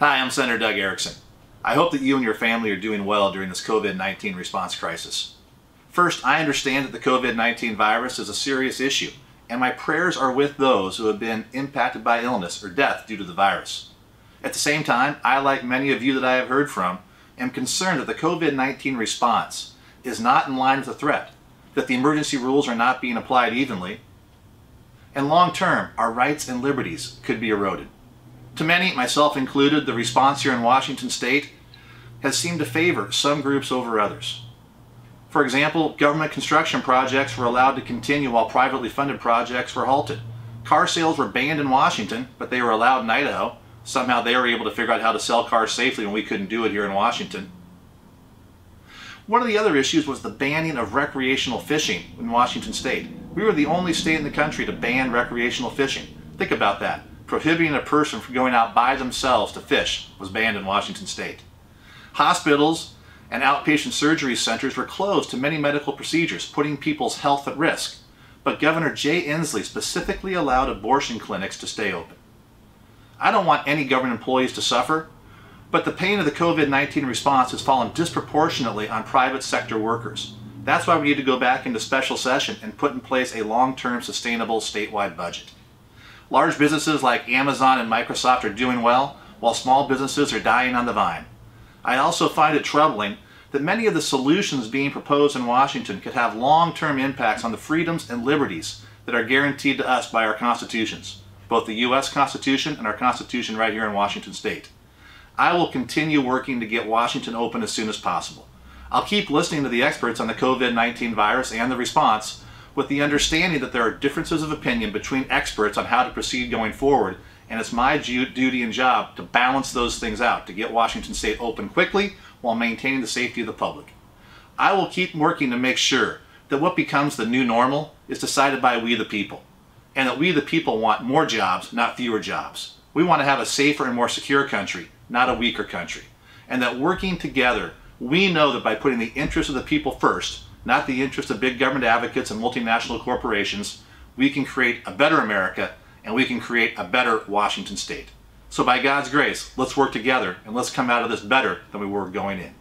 Hi, I'm Senator Doug Ericksen. I hope that you and your family are doing well during this COVID-19 response crisis. First, I understand that the COVID-19 virus is a serious issue, and my prayers are with those who have been impacted by illness or death due to the virus. At the same time, I, like many of you that I have heard from, am concerned that the COVID-19 response is not in line with the threat, that the emergency rules are not being applied evenly, and long-term, our rights and liberties could be eroded. To many, myself included, the response here in Washington State has seemed to favor some groups over others. For example, government construction projects were allowed to continue while privately funded projects were halted. Car sales were banned in Washington, but they were allowed in Idaho. Somehow they were able to figure out how to sell cars safely when we couldn't do it here in Washington. One of the other issues was the banning of recreational fishing in Washington State. We were the only state in the country to ban recreational fishing. Think about that. Prohibiting a person from going out by themselves to fish was banned in Washington State. Hospitals and outpatient surgery centers were closed to many medical procedures, putting people's health at risk. But Governor Jay Inslee specifically allowed abortion clinics to stay open. I don't want any government employees to suffer, but the pain of the COVID-19 response has fallen disproportionately on private sector workers. That's why we need to go back into special session and put in place a long-term sustainable statewide budget. Large businesses like Amazon and Microsoft are doing well, while small businesses are dying on the vine. I also find it troubling that many of the solutions being proposed in Washington could have long-term impacts on the freedoms and liberties that are guaranteed to us by our constitutions, both the U.S. Constitution and our Constitution right here in Washington State. I will continue working to get Washington open as soon as possible. I'll keep listening to the experts on the COVID-19 virus and the response, with the understanding that there are differences of opinion between experts on how to proceed going forward, and it's my duty and job to balance those things out, to get Washington State open quickly while maintaining the safety of the public. I will keep working to make sure that what becomes the new normal is decided by we the people, and that we the people want more jobs, not fewer jobs. We want to have a safer and more secure country, not a weaker country, and that working together, we know that by putting the interests of the people first, not the interests of big government advocates and multinational corporations, we can create a better America and we can create a better Washington State. So by God's grace, let's work together and let's come out of this better than we were going in.